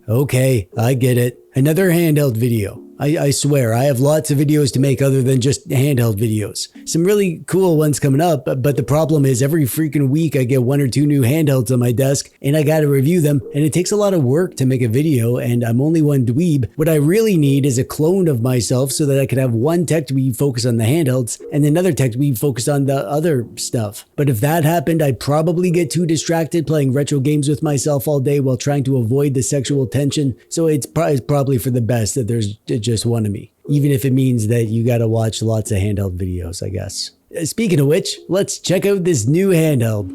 Okay, I get it. Another handheld video. I swear, I have lots of videos to make other than just handheld videos. Some really cool ones coming up, but the problem is every freaking week I get 1 or 2 new handhelds on my desk and I gotta review them, and it takes a lot of work to make a video, and I'm only one dweeb. What I really need is a clone of myself so that I could have one TechDweeb focus on the handhelds and another TechDweeb focus on the other stuff. But if that happened, I'd probably get too distracted playing retro games with myself all day while trying to avoid the sexual tension, so it's probably for the best that there's just one of me, even if it means that you gotta watch lots of handheld videos, I guess. Speaking of which, let's check out this new handheld.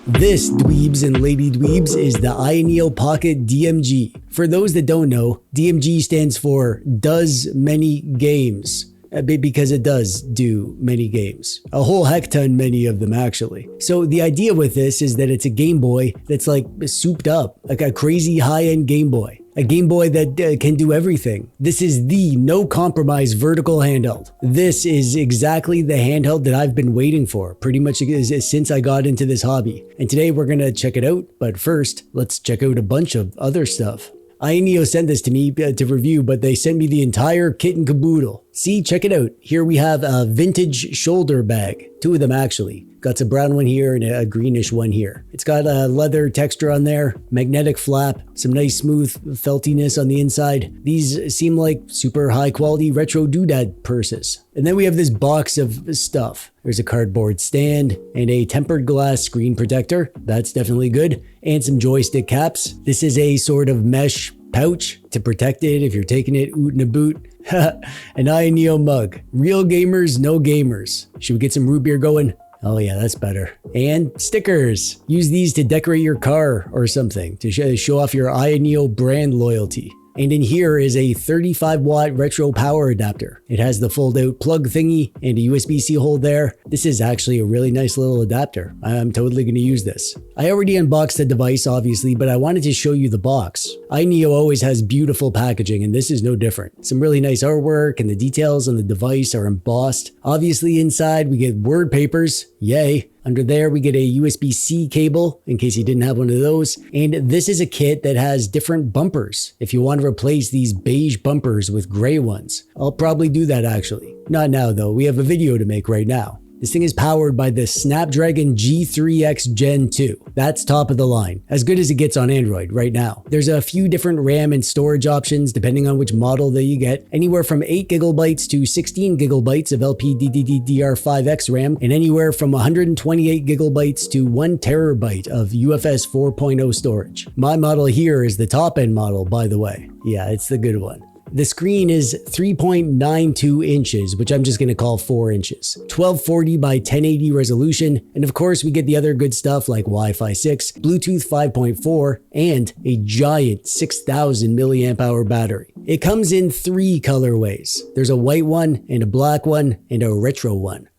This, dweebs and lady dweebs, is the AYANEO Pocket DMG. For those that don't know, DMG stands for Does Many Games. Because it does do many games. A whole heck ton many of them, actually. So the idea with this is that it's a Game Boy that's like souped up, like a crazy high-end Game Boy. A Game Boy that can do everything. This is the no-compromise vertical handheld. This is exactly the handheld that I've been waiting for, pretty much since I got into this hobby. And today we're gonna check it out, but first, let's check out a bunch of other stuff. AYANEO sent this to me to review, but they sent me the entire kit and caboodle. See, check it out. Here we have a vintage shoulder bag. 2 of them actually. Got a brown one here and a greenish one here. It's got a leather texture on there, magnetic flap, some nice smooth feltiness on the inside. These seem like super high quality retro doodad purses. And then we have this box of stuff. There's a cardboard stand and a tempered glass screen protector. That's definitely good. And some joystick caps. This is a sort of mesh pouch to protect it if you're taking it oot in a boot. An AYANEO mug. Real gamers, no gamers. Should we get some root beer going? Oh yeah, that's better. And stickers. Use these to decorate your car or something to show off your AYANEO brand loyalty. And in here is a 35-watt retro power adapter. It has the fold-out plug thingy and a USB-C hole there. This is actually a really nice little adapter. I'm totally going to use this. I already unboxed the device, obviously, but I wanted to show you the box. AYANEO always has beautiful packaging, and this is no different. Some really nice artwork, and the details on the device are embossed. Obviously, inside we get word papers. Yay. Under there, we get a USB-C cable, in case you didn't have one of those. And this is a kit that has different bumpers, if you want to replace these beige bumpers with gray ones. I'll probably do that, actually. Not now, though. We have a video to make right now. This thing is powered by the Snapdragon G3X Gen 2. That's top of the line, as good as it gets on Android right now. There's a few different RAM and storage options depending on which model that you get, anywhere from 8 GB to 16 GB of LPDDR5X RAM, and anywhere from 128 GB to 1 TB of UFS 4.0 storage. My model here is the top end model, by the way. Yeah, it's the good one. The screen is 3.92 inches, which I'm just going to call 4 inches. 1240 by 1080 resolution, and of course we get the other good stuff like Wi-Fi 6, Bluetooth 5.4, and a giant 6000 milliamp hour battery. It comes in 3 colorways. There's a white one, and a black one, and a retro one.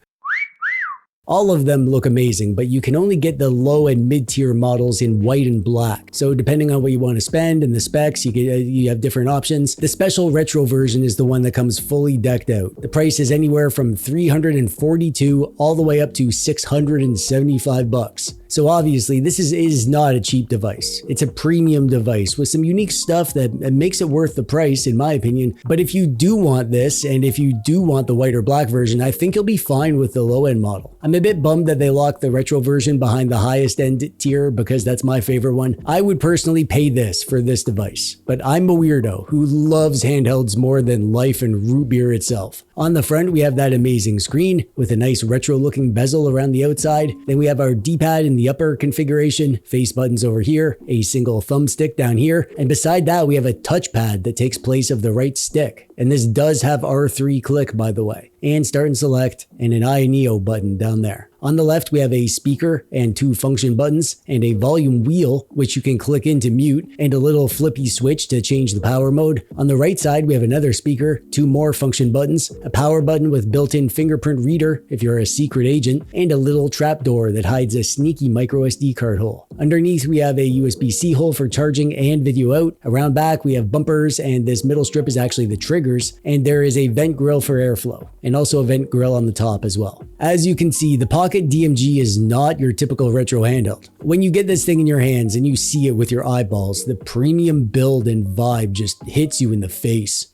All of them look amazing, but you can only get the low and mid-tier models in white and black. So depending on what you want to spend and the specs, you have different options. The special retro version is the one that comes fully decked out. The price is anywhere from $342 all the way up to $675. So obviously this is not a cheap device. It's a premium device with some unique stuff that makes it worth the price in my opinion. But if you do want this, and if you do want the white or black version, I think you'll be fine with the low end model. I'm a bit bummed that they locked the retro version behind the highest end tier because that's my favorite one. I would personally pay this for this device, but I'm a weirdo who loves handhelds more than life and root beer itself. On the front, we have that amazing screen with a nice retro looking bezel around the outside. Then we have our D-pad in the upper configuration, face buttons over here, a single thumbstick down here, and beside that we have a touchpad that takes place of the right stick. And this does have R3 click, by the way, and start and select, and an AYANEO button down there. On the left, we have a speaker and 2 function buttons and a volume wheel, which you can click into mute, and a little flippy switch to change the power mode. On the right side, we have another speaker, 2 more function buttons, a power button with built-in fingerprint reader if you're a secret agent, and a little trapdoor that hides a sneaky micro SD card hole. Underneath, we have a USB-C hole for charging and video out. Around back, we have bumpers, and this middle strip is actually the triggers, and there is a vent grill for airflow, and also a vent grill on the top as well. As you can see, the Pocket DMG is not your typical retro handheld. When you get this thing in your hands and you see it with your eyeballs, the premium build and vibe just hits you in the face.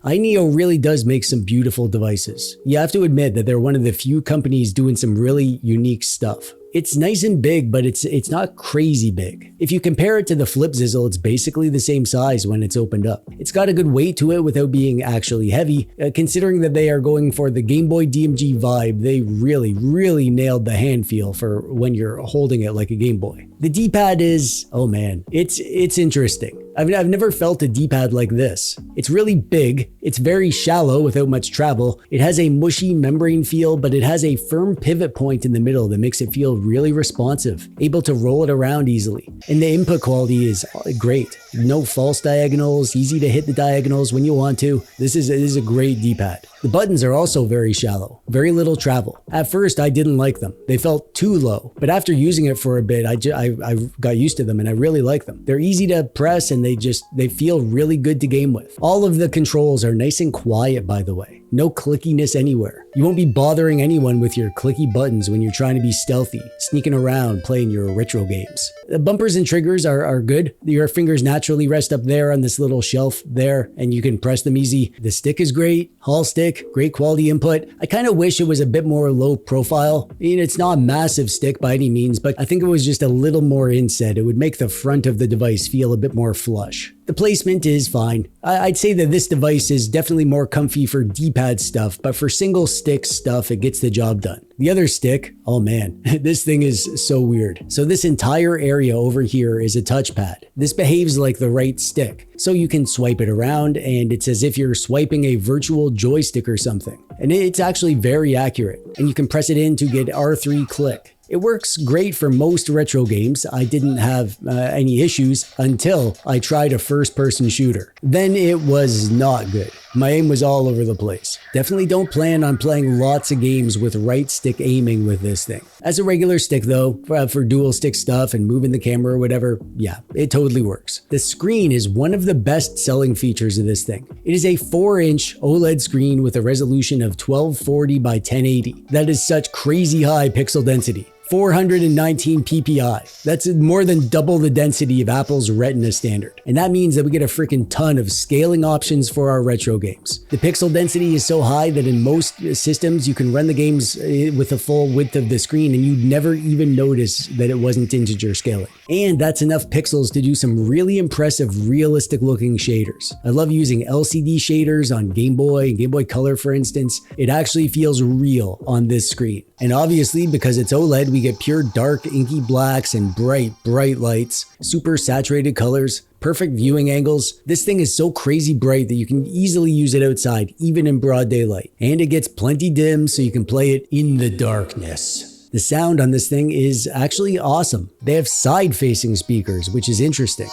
AYANEO really does make some beautiful devices. You have to admit that they're one of the few companies doing some really unique stuff. It's nice and big, but it's not crazy big. If you compare it to the Flip Zizzle, it's basically the same size when it's opened up. It's got a good weight to it without being actually heavy. Considering that they are going for the Game Boy DMG vibe, they really nailed the hand feel for when you're holding it like a Game Boy. The D-pad is, oh man, it's interesting. I've never felt a D-pad like this. It's really big, it's very shallow without much travel, it has a mushy membrane feel, but it has a firm pivot point in the middle that makes it feel really responsive, able to roll it around easily. And the input quality is great. No false diagonals, easy to hit the diagonals when you want to. This is a great D-pad. The buttons are also very shallow, very little travel. At first, I didn't like them. They felt too low, but after using it for a bit, I got used to them and I really like them. They're easy to press and they feel really good to game with. All of the controls are nice and quiet, by the way. No clickiness anywhere. You won't be bothering anyone with your clicky buttons when you're trying to be stealthy, sneaking around, playing your retro games. The bumpers and triggers are good. Your fingers naturally rest up there on this little shelf there, and you can press them easy. The stick is great. Hall stick, great quality input. I kind of wish it was a bit more low profile. I mean, it's not a massive stick by any means, but I think it was just a little more inset. It would make the front of the device feel a bit more flush. The placement is fine. I'd say that this device is definitely more comfy for D-pad stuff, but for single stick stuff, it gets the job done. The other stick, oh man, this thing is so weird. So this entire area over here is a touchpad. This behaves like the right stick. So you can swipe it around and it's as if you're swiping a virtual joystick or something. And it's actually very accurate. And you can press it in to get R3 click. It works great for most retro games. I didn't have any issues until I tried a first-person shooter. Then it was not good. My aim was all over the place. Definitely don't plan on playing lots of games with right stick aiming with this thing. As a regular stick though, for dual stick stuff and moving the camera or whatever, yeah, it totally works. The screen is one of the best selling features of this thing. It is a 4-inch OLED screen with a resolution of 1240 by 1080. That is such crazy high pixel density. 419 ppi. That's more than double the density of Apple's Retina standard. And that means that we get a freaking ton of scaling options for our retro games. The pixel density is so high that in most systems you can run the games with the full width of the screen and you'd never even notice that it wasn't integer scaling. And that's enough pixels to do some really impressive realistic looking shaders. I love using LCD shaders on Game Boy and Game Boy Color for instance. It actually feels real on this screen. And obviously because it's OLED, we get pure dark inky blacks and bright lights, super saturated colors, perfect viewing angles. This thing is so crazy bright that you can easily use it outside, even in broad daylight. And it gets plenty dim so you can play it in the darkness. The sound on this thing is actually awesome. They have side-facing speakers, which is interesting.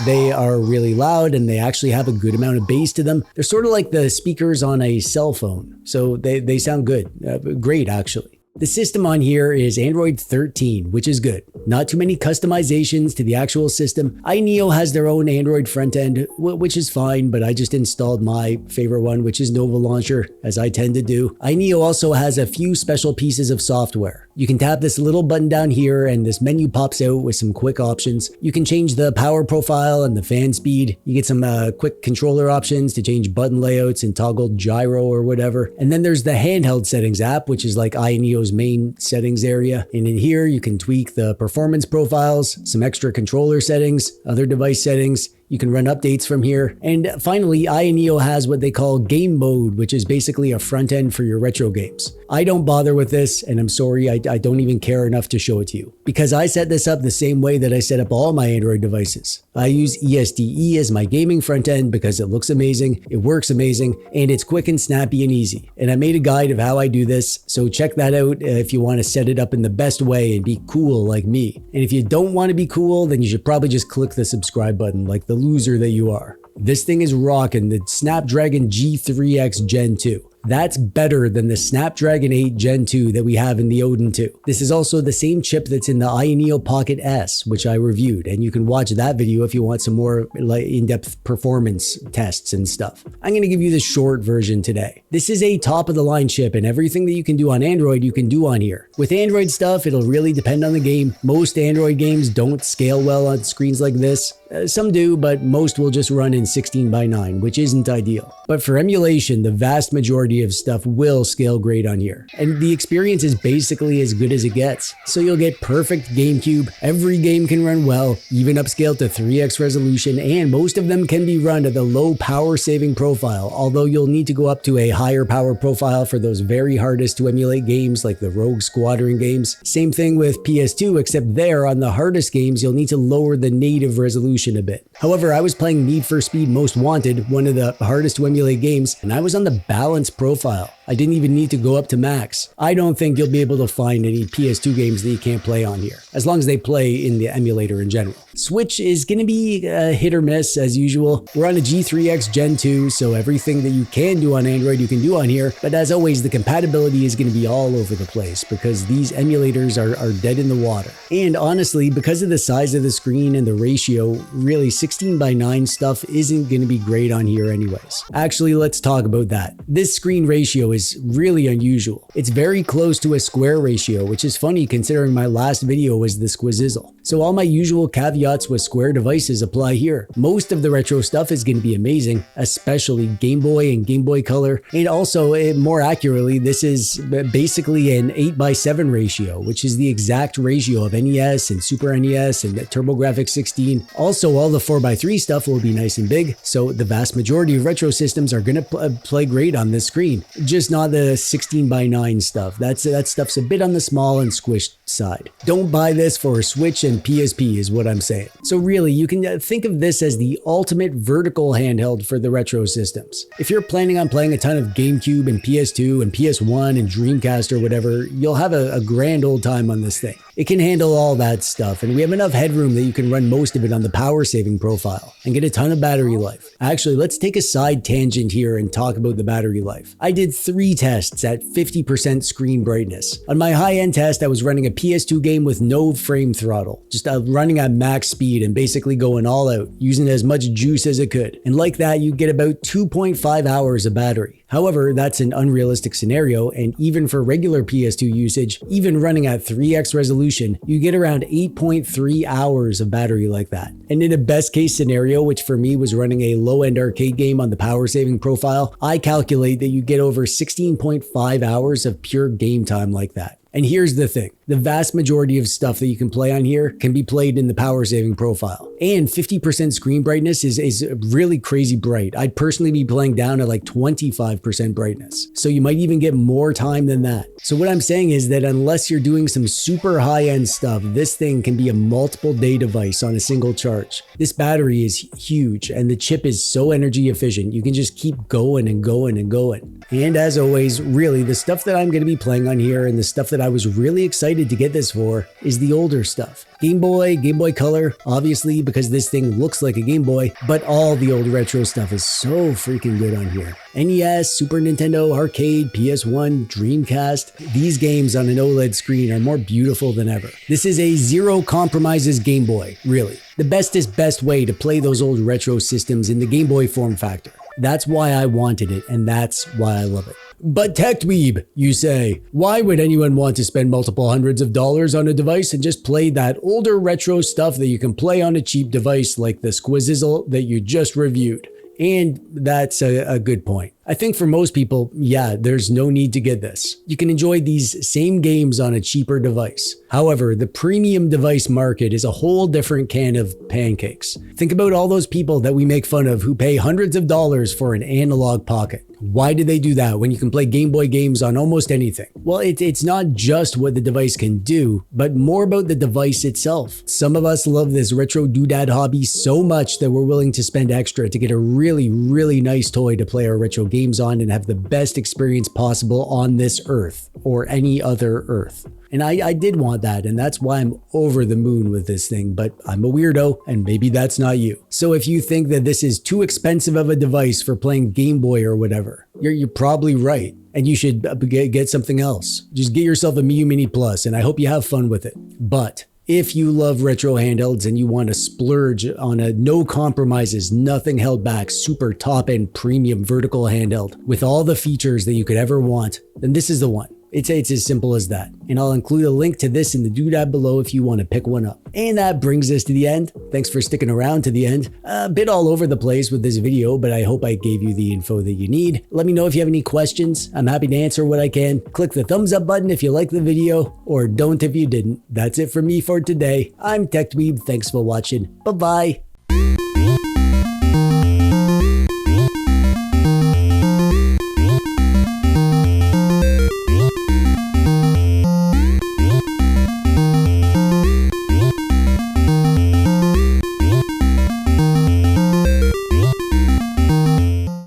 They are really loud and they actually have a good amount of bass to them. They're sort of like the speakers on a cell phone, so they sound good. Great, actually. The system on here is Android 13, which is good. Not too many customizations to the actual system. AYANEO has their own Android front end, which is fine, but I just installed my favorite one, which is Nova Launcher, as I tend to do. AYANEO also has a few special pieces of software. You can tap this little button down here and this menu pops out with some quick options. You can change the power profile and the fan speed. You get some quick controller options to change button layouts and toggle gyro or whatever. And then there's the handheld settings app, which is like AYANEO's main settings area. And in here, you can tweak the performance profiles, some extra controller settings, other device settings. You can run updates from here. And finally, AYANEO has what they call game mode, which is basically a front end for your retro games. I don't bother with this, and I'm sorry, I don't even care enough to show it to you. Because I set this up the same way that I set up all my Android devices. I use ESDE as my gaming front end because it looks amazing, it works amazing, and it's quick and snappy and easy. And I made a guide of how I do this, so check that out if you want to set it up in the best way and be cool like me. And if you don't want to be cool, then you should probably just click the subscribe button like the loser that you are. This thing is rocking the Snapdragon G3X Gen 2. That's better than the Snapdragon 8 Gen 2 that we have in the Odin 2. This is also the same chip that's in the AYANEO Pocket S, which I reviewed, and you can watch that video if you want some more in-depth performance tests and stuff. I'm going to give you the short version today. This is a top-of-the-line chip, and everything that you can do on Android, you can do on here. With Android stuff, it'll really depend on the game. Most Android games don't scale well on screens like this. Some do, but most will just run in 16:9, which isn't ideal. But for emulation, the vast majority of stuff will scale great on here. And the experience is basically as good as it gets. So you'll get perfect GameCube, every game can run well, even upscaled to 3x resolution, and most of them can be run at the low power saving profile, although you'll need to go up to a higher power profile for those very hardest to emulate games like the Rogue Squadron games. Same thing with PS2, except there on the hardest games, you'll need to lower the native resolution a bit. However, I was playing Need for Speed Most Wanted, one of the hardest to emulate games, and I was on the balanced profile. I didn't even need to go up to max. I don't think you'll be able to find any PS2 games that you can't play on here, as long as they play in the emulator in general. Switch is going to be hit or miss as usual. We're on a G3X Gen 2, so everything that you can do on Android you can do on here, but as always the compatibility is going to be all over the place because these emulators are dead in the water. And honestly, because of the size of the screen and the ratio, really 16:9 stuff isn't going to be great on here anyways. Actually, let's talk about that. This screen ratio is really unusual. It's very close to a square ratio, which is funny considering my last video was the Squizizzle. So all my usual caveats with square devices apply here. Most of the retro stuff is going to be amazing, especially Game Boy and Game Boy Color. And also, more accurately, this is basically an 8:7 ratio, which is the exact ratio of NES and Super NES and TurboGrafx 16. Also, all the 4:3 stuff will be nice and big, so the vast majority of retro systems are going to play great on this screen. Just not the 16:9 stuff. That stuff's a bit on the small and squished side. Don't buy this for a Switch and PSP is what I'm saying. So really, you can think of this as the ultimate vertical handheld for the retro systems. If you're planning on playing a ton of GameCube and PS2 and PS1 and Dreamcast or whatever, you'll have a grand old time on this thing. It can handle all that stuff, and we have enough headroom that you can run most of it on the power saving profile and get a ton of battery life. Actually, let's take a side tangent here and talk about the battery life. I did 3 tests at 50% screen brightness. On my high-end test, I was running a PS2 game with no frame throttle, just running at max speed and basically going all out, using as much juice as it could. And like that, you get about 2.5 hours of battery. However, that's an unrealistic scenario, and even for regular PS2 usage, even running at 3x resolution, you get around 8.3 hours of battery like that. And in a best case scenario, which for me was running a low-end arcade game on the power saving profile, I calculate that you get over 16.5 hours of pure game time like that. And here's the thing, the vast majority of stuff that you can play on here can be played in the power saving profile. And 50% screen brightness is really crazy bright. I'd personally be playing down at like 25% brightness. So you might even get more time than that. So what I'm saying is that unless you're doing some super high-end stuff, this thing can be a multiple day device on a single charge. This battery is huge and the chip is so energy efficient. You can just keep going and going and going. And as always, really the stuff that I'm going to be playing on here and the stuff that I was really excited to get this for is the older stuff. Game Boy, Game Boy Color, obviously because this thing looks like a Game Boy, but all the old retro stuff is so freaking good on here. NES, Super Nintendo, Arcade, PS1, Dreamcast, these games on an OLED screen are more beautiful than ever. This is a zero compromises Game Boy, really. The bestest best way to play those old retro systems in the Game Boy form factor. That's why I wanted it, and that's why I love it. But TechDweeb, you say, why would anyone want to spend multiple hundreds of dollars on a device and just play that older retro stuff that you can play on a cheap device like the Squizizzle that you just reviewed? And that's a good point. I think for most people, yeah, there's no need to get this. You can enjoy these same games on a cheaper device. However, the premium device market is a whole different can of pancakes. Think about all those people that we make fun of who pay hundreds of dollars for an analog pocket. Why did they do that when you can play Game Boy games on almost anything? Well, it's not just what the device can do, but more about the device itself. Some of us love this retro doodad hobby so much that we're willing to spend extra to get a really, really nice toy to play our retro games on and have the best experience possible on this earth or any other earth. And I did want that, and that's why I'm over the moon with this thing, but I'm a weirdo, and maybe that's not you. So if you think that this is too expensive of a device for playing Game Boy or whatever, you're probably right, and you should get something else. Just get yourself a Miu Mini Plus, and I hope you have fun with it. But if you love retro handhelds and you want to splurge on a no compromises, nothing held back, super top-end premium vertical handheld with all the features that you could ever want, then this is the one. It's as simple as that. And I'll include a link to this in the doodad below if you want to pick one up. And that brings us to the end. Thanks for sticking around to the end. A bit all over the place with this video, but I hope I gave you the info that you need. Let me know if you have any questions. I'm happy to answer what I can. Click the thumbs up button if you like the video, or don't if you didn't. That's it for me for today. I'm TechDweeb. Thanks for watching. Bye-bye.